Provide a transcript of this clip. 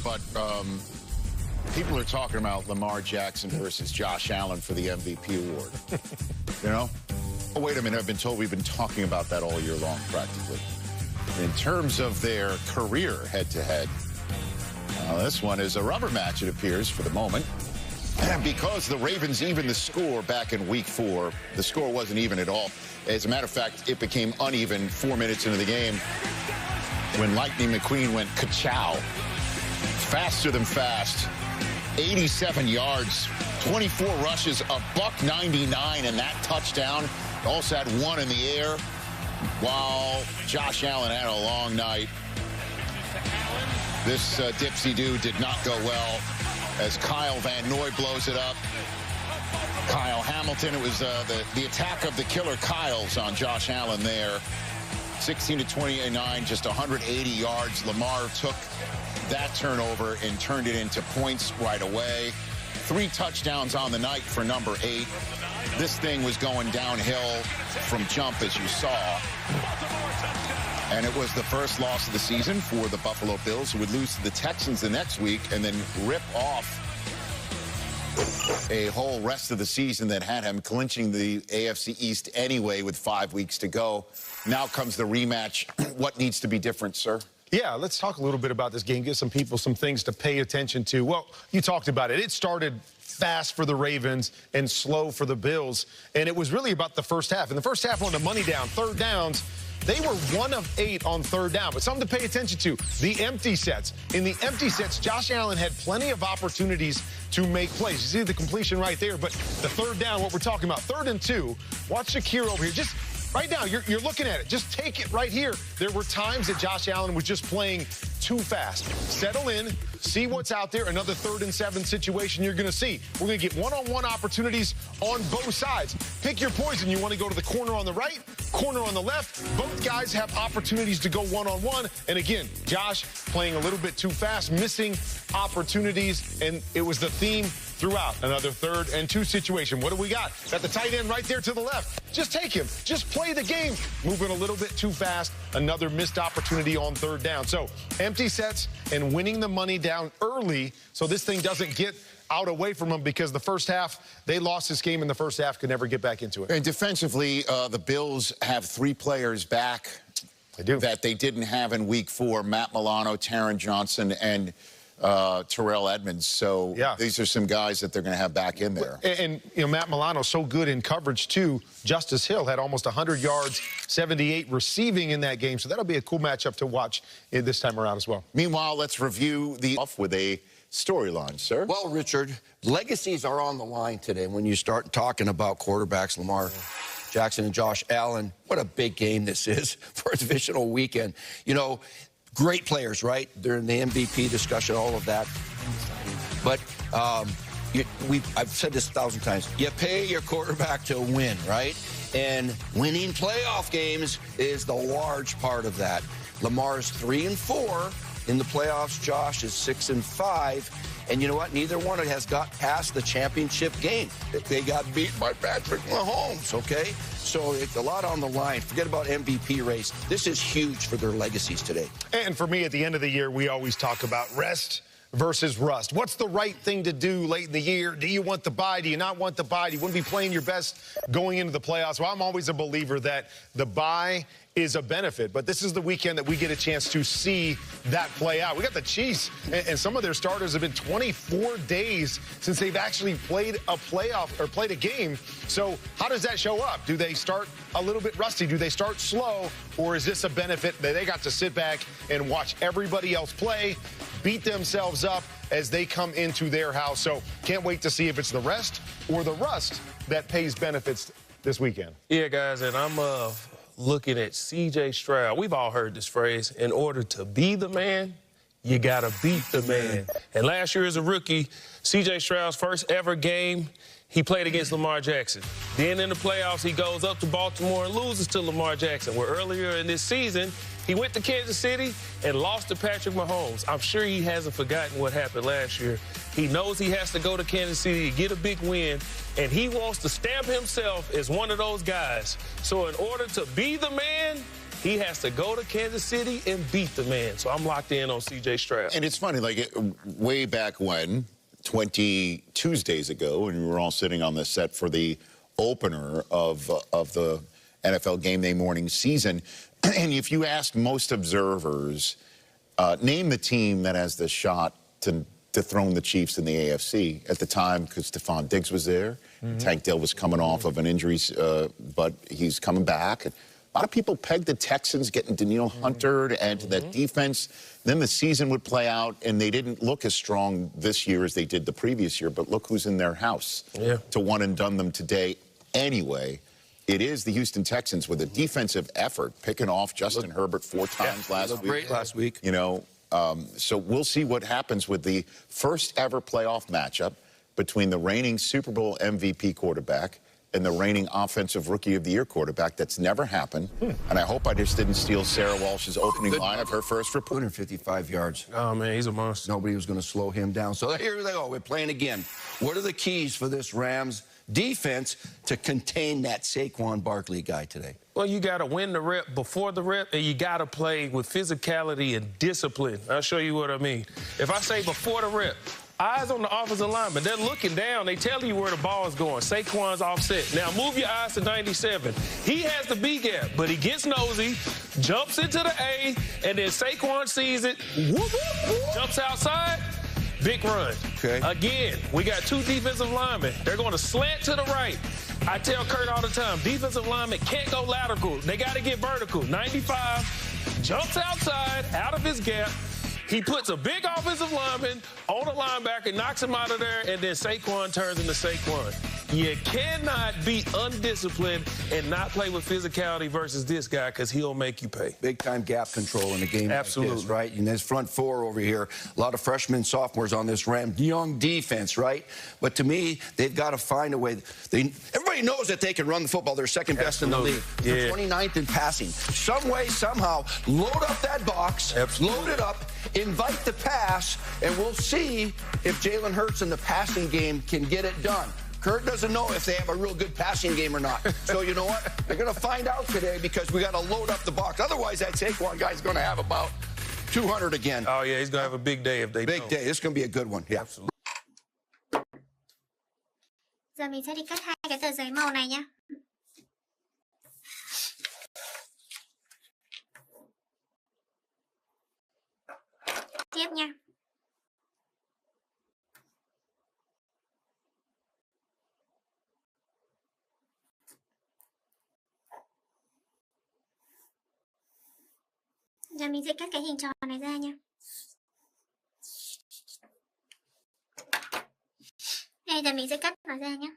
but people are talking about Lamar Jackson versus Josh Allen for the MVP award. You know? Oh, wait a minute. I've been told we've been talking about that all year long, practically. In terms of their career head-to-head, this one is a rubber match, it appears, for the moment. Because the Ravens evened the score back in Week 4, the score wasn't even at all. As a matter of fact, it became uneven 4 minutes into the game when Lightning McQueen went ka-chow. Faster than fast. 87 yards, 24 rushes, a $199, and that touchdown. Also had one in the air, while Josh Allen had a long night. This dipsy-do did not go well as Kyle Van Noy blows it up. Kyle Hamilton, it was the attack of the killer Kyles on Josh Allen there. 16-29, just 180 yards. Lamar took that turnover and turned it into points right away. 3 touchdowns on the night for number 8. This thing was going downhill from jump, as you saw. And it was the first loss of the season for the Buffalo Bills, who would lose to the Texans the next week and then rip off a whole rest of the season that had him clinching the AFC East anyway with 5 weeks to go. Now comes the rematch. What needs to be different, sir? Yeah, let's talk a little bit about this game, give some people some things to pay attention to. Well, you talked about it. It started fast for the Ravens and slow for the Bills, and it was really about the first half. In the first half, on the money down, third downs, they were 1 of 8 on third down. But something to pay attention to, the empty sets. In the empty sets, Josh Allen had plenty of opportunities to make plays. You see the completion right there, but the third down, what we're talking about, 3rd and 2, watch Shakir over here. Just right now, you're looking at it. Just take it right here. There were times that Josh Allen was just playing too fast. Settle in, see what's out there. Another 3rd and 7 situation you're going to see. We're going to get one-on-one opportunities on both sides. Pick your poison. You want to go to the corner on the right, corner on the left. Both guys have opportunities to go one-on-one. And again, Josh playing a little bit too fast, missing opportunities, and it was the theme throughout. Another 3rd and 2 situation. What do we got? Got the tight end right there to the left. Just take him. Just play the game. Moving a little bit too fast. Another missed opportunity on 3rd down. So empty sets and winning the money down early so this thing doesn't get out away from them, because the first half, they lost this game in the first half, could never get back into it. And defensively, the Bills have 3 players back that they didn't have in Week 4. Matt Milano, Taron Johnson, and Terrell Edmonds. So yeah, these are some guys that they're going to have back in there. And you know, Matt Milano's so good in coverage too. Justice Hill had almost 100 yards, 78 receiving in that game. So that'll be a cool matchup to watch this time around as well. Meanwhile, let's review the off with a storyline, sir. Well, Richard, legacies are on the line today when you start talking about quarterbacks, Lamar Jackson and Josh Allen. What a big game this is for a divisional weekend. You know, great players, right? They're in the MVP discussion, all of that. But I've said this 1,000 times. You pay your quarterback to win, right? And winning playoff games is the large part of that. Lamar's 3-4 in the playoffs. Josh is 6-5. And you know what? Neither one has got past the championship game. They got beat by Patrick Mahomes, okay? So it's a lot on the line. Forget about MVP race. This is huge for their legacies today. And for me, at the end of the year, we always talk about rest versus rust. What's the right thing to do late in the year? Do you want the bye? Do you not want the bye? Do you want to be playing your best going into the playoffs? Well, I'm always a believer that the bye is a benefit, but this is the weekend that we get a chance to see that play out. We got the Chiefs, and some of their starters have been 24 days since they've actually played a playoff or played a game. So how does that show up? Do they start a little bit rusty? Do they start slow? Or is this a benefit that they got to sit back and watch everybody else play, beat themselves up as they come into their house? So can't wait to see if it's the rest or the rust that pays benefits this weekend. Yeah, guys, and I'm looking at C.J. Stroud. We've all heard this phrase, in order to be the man, you got to beat the man. And last year as a rookie, C.J. Stroud's first ever game, he played against Lamar Jackson. Then in the playoffs, he goes up to Baltimore and loses to Lamar Jackson, where earlier in this season, he went to Kansas City and lost to Patrick Mahomes. I'm sure he hasn't forgotten what happened last year. He knows he has to go to Kansas City to get a big win, and he wants to stamp himself as one of those guys. So in order to be the man, He has to go to Kansas City and beat the man. So I'm locked in on C.J. Stroud. And it's funny, like way back when, 20 Tuesdays ago, when we were all sitting on the set for the opener of the NFL Game Day morning season, and if you asked most observers, name the team that has the shot to dethrone the Chiefs in the AFC at the time, because Stephon Diggs was there. Tank Dell was coming off of an injury, but he's coming back. A lot of people pegged the Texans getting Danielle Hunter to add to that defense. Then the season would play out, and they didn't look as strong this year as they did the previous year. But look who's in their house to one and done them today anyway. It is the Houston Texans with a defensive effort, picking off Justin Herbert 4 times last week. Great last week. You know, so we'll see what happens with the first ever playoff matchup between the reigning Super Bowl MVP quarterback and the reigning Offensive Rookie of the Year quarterback. That's never happened. And I hope I just didn't steal Sarah Walsh's opening line of her first report. 255 yards. Oh, man, he's a monster. Nobody was going to slow him down. So here they go. We're playing again. What are the keys for this Rams defense to contain that Saquon Barkley guy today? Well, you got to win the rep before the rep, and you got to play with physicality and discipline. I'll show you what I mean. If I say before the rep, eyes on the offensive lineman. They're looking down. They tell you where the ball is going. Saquon's offset. Now, move your eyes to 97. He has the B gap, but he gets nosy, jumps into the A, and then Saquon sees it, whoop, whoop, jumps outside, big run. Okay. Again, we got 2 defensive linemen. They're going to slant to the right. I tell Kurt all the time, defensive linemen can't go lateral. They got to get vertical. 95, jumps outside, out of his gap. He puts a big offensive lineman on the linebacker, knocks him out of there, and then Saquon turns into Saquon. You cannot be undisciplined and not play with physicality versus this guy, because he'll make you pay. Big-time gap control in a game Absolutely. like this, right? And this front four over here, a lot of freshmen, sophomores on this Ram young defense, right? But to me, they've got to find a way. Everybody knows that they can run the football. They're second best in the league. They're 29th in passing. Some way, somehow, load up that box, load it up, invite the pass, and we'll see if Jalen Hurts in the passing game can get it done. Kurt doesn't know if they have a real good passing game or not. So you know what? They're going to find out today, because we got to load up the box. Otherwise, that Saquon guy's going to have about 200 again. Oh, yeah, he's going to have a big day if they Big don't. day. This is going to be a good one. Yeah. Absolutely. Giờ mình sẽ đi cắt 2 cái tờ giấy màu này nhá. Tiếp nha. Giờ mình sẽ cắt cái hình tròn này ra nha. Đây, giờ mình sẽ cắt nó ra nhé.